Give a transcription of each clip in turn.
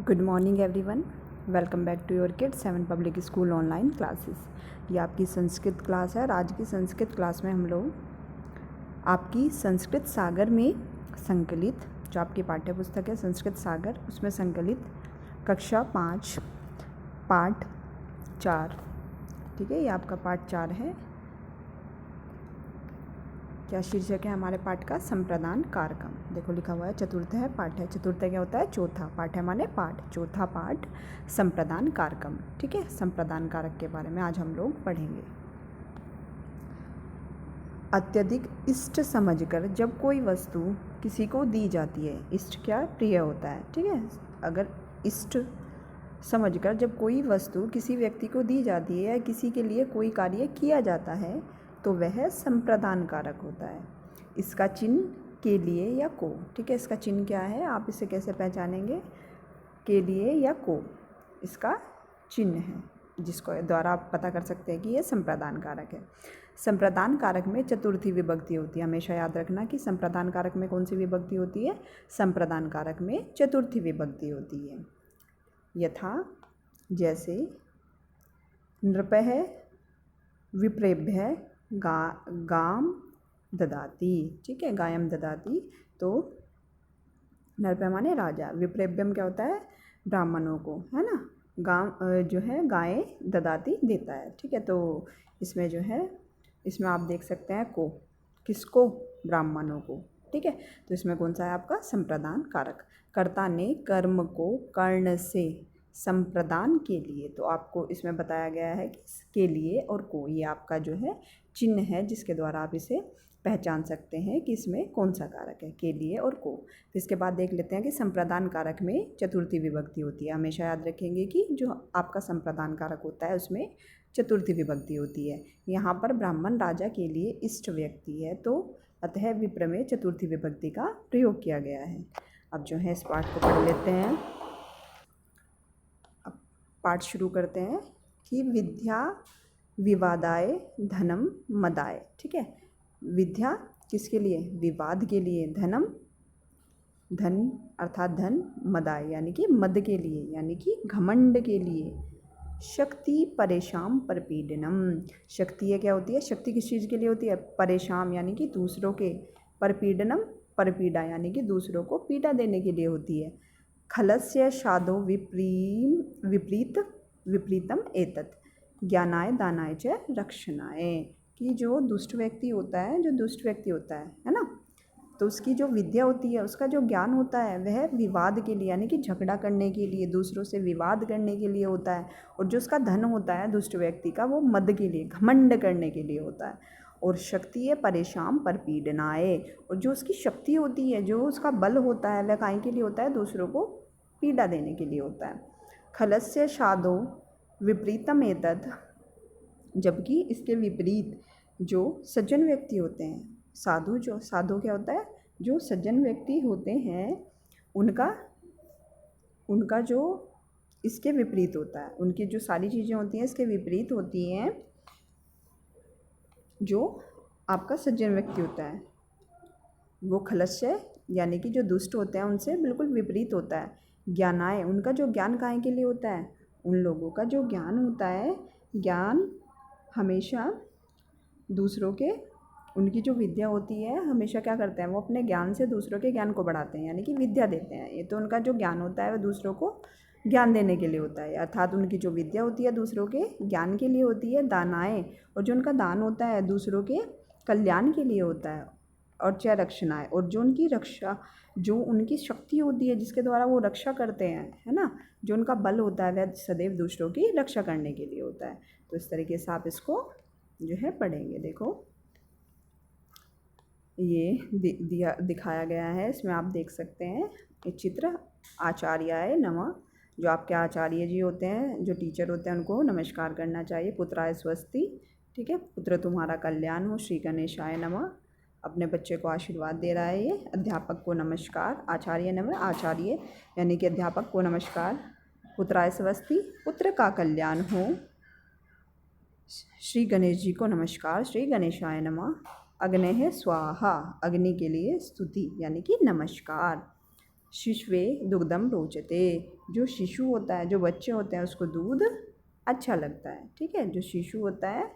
Good morning everyone, welcome back to your kid 7 public school online classes. ये आपकी Sanskrit class है और आज की संस्कृत क्लास में हम लोग आपकी संस्कृत सागर में संकलित जो आपकी पाठ्य पुस्तक है संस्कृत सागर उसमें संकलित कक्षा 5 पाठ 4, ठीक है, ये आपका पाठ 4 है। क्या शीर्षक है हमारे पाठ का? संप्रदान कारकम। देखो लिखा हुआ है चतुर्थ है पाठ है। चतुर्थ क्या होता है? चौथा। पाठ है माने पाठ, चौथा पाठ संप्रदान कारकम, ठीक है। संप्रदान कारक के बारे में आज हम लोग पढ़ेंगे। अत्यधिक इष्ट समझकर जब कोई वस्तु किसी को दी जाती है, इष्ट क्या? प्रिय होता है, ठीक है। अगर इष्ट समझकर जब कोई वस्तु किसी व्यक्ति को दी जाती है या किसी के लिए कोई कार्य किया जाता है तो वह संप्रदान कारक होता है। इसका चिन्ह के लिए या को, ठीक है। इसका चिन्ह क्या है, आप इसे कैसे पहचानेंगे? के लिए या को इसका चिन्ह है जिसको द्वारा आप पता कर सकते हैं कि ये संप्रदान कारक है। संप्रदान कारक में चतुर्थी विभक्ति होती है। हमेशा याद रखना कि संप्रदान कारक में कौन सी विभक्ति होती है? संप्रदान कारक में चतुर्थी विभक्ति होती है। यथा जैसे नृपः विप्रेभ्य गाम ददाती, ठीक है, गायम ददाती। तो नृपः माने राजा, विप्रेभ्यम क्या होता है? ब्राह्मणों को, है ना। गाम जो है गाय ददाती देता है, ठीक है। तो इसमें जो है इसमें आप देख सकते हैं को, किसको? ब्राह्मणों को, ठीक है। तो इसमें कौन सा है आपका? संप्रदान कारक। कर्ता ने कर्म को कर्ण से संप्रदान के लिए, तो आपको इसमें बताया गया है कि के लिए और को, ये आपका जो है चिन्ह है जिसके द्वारा आप इसे पहचान सकते हैं कि इसमें कौन सा कारक है, के लिए और को। तो इसके बाद देख लेते हैं कि संप्रदान कारक में चतुर्थी विभक्ति होती है। हमेशा याद रखेंगे कि जो आपका संप्रदान कारक होता है उसमें चतुर्थी विभक्ति होती है। यहाँ पर ब्राह्मण राजा के लिए इष्ट व्यक्ति है, तो अतः विप्र में चतुर्थी विभक्ति का प्रयोग किया गया है। अब जो है इस पाठ को पढ़ लेते हैं। अब पाठ शुरू करते हैं कि विद्या विवादाय धनम मदाय, ठीक है। विद्या किसके लिए? विवाद के लिए। धनम धन अर्थात धन, मदाय यानी कि मद के लिए, यानी कि घमंड के लिए। शक्ति परेशान परपीडनम, शक्ति है क्या होती है? शक्ति किस चीज़ के लिए होती है? परेशान यानी कि दूसरों के, परपीडनम परपीड़ा यानी कि दूसरों को पीड़ा देने के लिए होती है। खलस्य शादो विपरीतम एतत् ज्ञानाय दानाय च रक्षणाय, कि जो दुष्ट व्यक्ति होता है ना, तो उसकी जो विद्या होती है, उसका जो ज्ञान होता है वह विवाद के लिए यानी कि झगड़ा करने के लिए, दूसरों से विवाद करने के लिए होता है। और जो उसका धन होता है दुष्ट व्यक्ति का, वो मद के लिए, घमंड करने के लिए होता है। और शक्ति है परेशान परपीडनाय, और जो उसकी शक्ति होती है, जो उसका बल होता है, वह काहे के लिए होता है? दूसरों को पीड़ा देने के लिए होता है। खलस्य शादो विपरीतम एतत्, जबकि इसके विपरीत जो सज्जन व्यक्ति होते हैं, साधु, जो साधु क्या होता है? जो सज्जन व्यक्ति होते हैं उनका जो इसके विपरीत होता है, उनकी जो सारी चीज़ें होती हैं इसके विपरीत होती हैं। जो आपका सज्जन व्यक्ति होता है वो खलस्य यानी कि जो दुष्ट होते हैं उनसे बिल्कुल विपरीत होता है। ज्ञानाय, उनका जो ज्ञान काहे के लिए होता है? उन लोगों का जो ज्ञान होता है, ज्ञान हमेशा दूसरों के, उनकी जो विद्या होती है हमेशा क्या करते हैं? वो अपने ज्ञान से दूसरों के ज्ञान को बढ़ाते हैं, यानी कि विद्या देते हैं। ये तो उनका जो ज्ञान होता है वह दूसरों को ज्ञान देने के लिए होता है, अर्थात उनकी जो विद्या होती है दूसरों के ज्ञान के लिए होती है। दानाएँ, और जो उनका दान होता है दूसरों के कल्याण के लिए होता है। और च रक्षणाएँ, और जो उनकी रक्षा, जो उनकी शक्ति होती है जिसके द्वारा वो रक्षा करते हैं, है ना, जो उनका बल होता है वह सदैव दूसरों की रक्षा करने के लिए होता है। तो इस तरीके से आप इसको जो है पढ़ेंगे। देखो ये दिखाया गया है, इसमें आप देख सकते हैं ये चित्र। आचार्याय नमः, जो आपके आचार्य जी होते हैं, जो टीचर होते हैं, उनको नमस्कार करना चाहिए। पुत्राय स्वस्ति, ठीक है, पुत्र तुम्हारा कल्याण हो। श्री गणेशाय नमः, अपने बच्चे को आशीर्वाद दे रहा है ये। अध्यापक को नमस्कार। आचार्य नमः, आचार्य यानी कि अध्यापक को नमस्कार। पुत्राय स्वस्ति, पुत्र का कल्याण हो। श्री गणेश जी को नमस्कार। श्री गणेशाय नमः। अग्नेः स्वाहा, अग्नि के लिए स्तुति यानी कि नमस्कार। शिशुवे दुग्धम रोचते। जो शिशु होता है, जो बच्चे होते हैं, उसको दूध अच्छा लगता है। ठीक है, जो शिशु होता है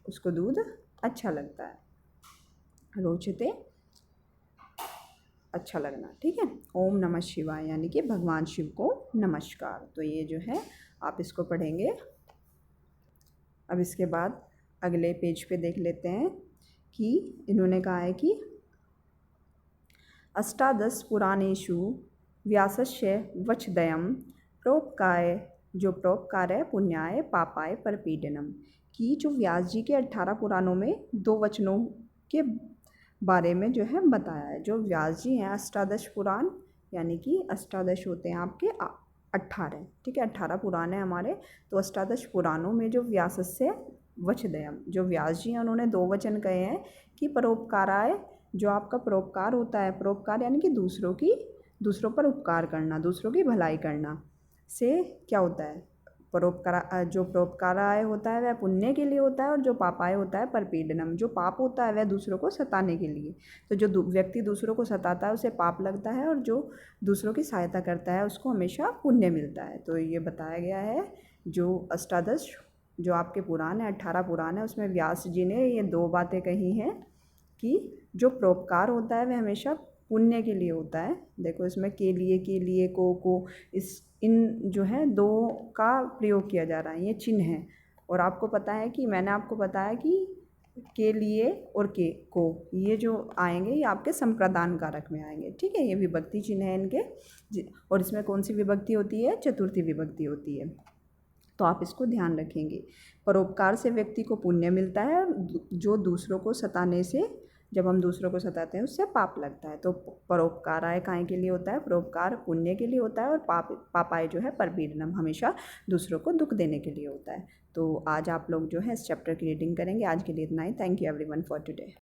उसको दूध अच्छा लगता है। रोचते अच्छा लगना। ठीक है, ओम नमः शिवाय यानी कि भगवान शिव को नमस्कार। तो ये जो है आप इसको पढ़ेंगे। अब इसके बाद अगले पेज पे देख लेते हैं कि इन्होंने कहा है कि अष्टादश पुराणेषु व्यासस्य वचदयम् प्रोपकाय, जो प्रोपकार है पुण्याय पापाय परपीडनम, कि जो व्यास जी के 18 पुराणों में 2 वचनों के बारे में जो है बताया है। जो व्यास जी हैं, अष्टादश पुराण यानी कि अष्टादश होते हैं आपके 18। ठीक है, 18 पुराण हैं हमारे। तो अष्टादश पुराणों में जो व्यासस्य वचदयम, जो व्यास जी हैं उन्होंने 2 वचन कहे हैं कि परोपकाराय, जो आपका परोपकार होता है, परोपकार यानी कि दूसरों पर उपकार करना, दूसरों की भलाई करना से क्या होता है, परोपकार, जो परोपकाराय होता है वह पुण्य के लिए होता है, और जो पापाय होता है परपीडनम, जो पाप होता है वह दूसरों को सताने के लिए। तो जो व्यक्ति दूसरों को सताता है उसे पाप लगता है, और जो दूसरों की सहायता करता है उसको हमेशा पुण्य मिलता है। तो ये बताया गया है। जो अष्टादश जो आपके पुराण है, 18 पुराण है, उसमें व्यास जी ने ये 2 बातें कही हैं कि जो परोपकार होता है वह हमेशा पुण्य के लिए होता है। देखो इसमें के लिए को इन जो है 2 का प्रयोग किया जा रहा है, ये चिन्ह है। और आपको पता है कि मैंने आपको बताया कि के लिए और के को ये जो आएंगे ये आपके संप्रदान कारक में आएंगे। ठीक है, ये विभक्ति चिन्ह है इनके। और इसमें कौन सी विभक्ति होती है? चतुर्थी विभक्ति होती है। तो आप इसको ध्यान रखेंगे। परोपकार से व्यक्ति को पुण्य मिलता है, जो दूसरों को सताने से, जब हम दूसरों को सताते हैं उससे पाप लगता है। तो परोपकाराय काय के लिए होता है? परोपकार पुण्य के लिए होता है, और पापाय जो है परपीडनम, हमेशा दूसरों को दुख देने के लिए होता है। तो आज आप लोग जो है इस चैप्टर की रीडिंग करेंगे। आज के लिए इतना ही। Thank you everyone for today.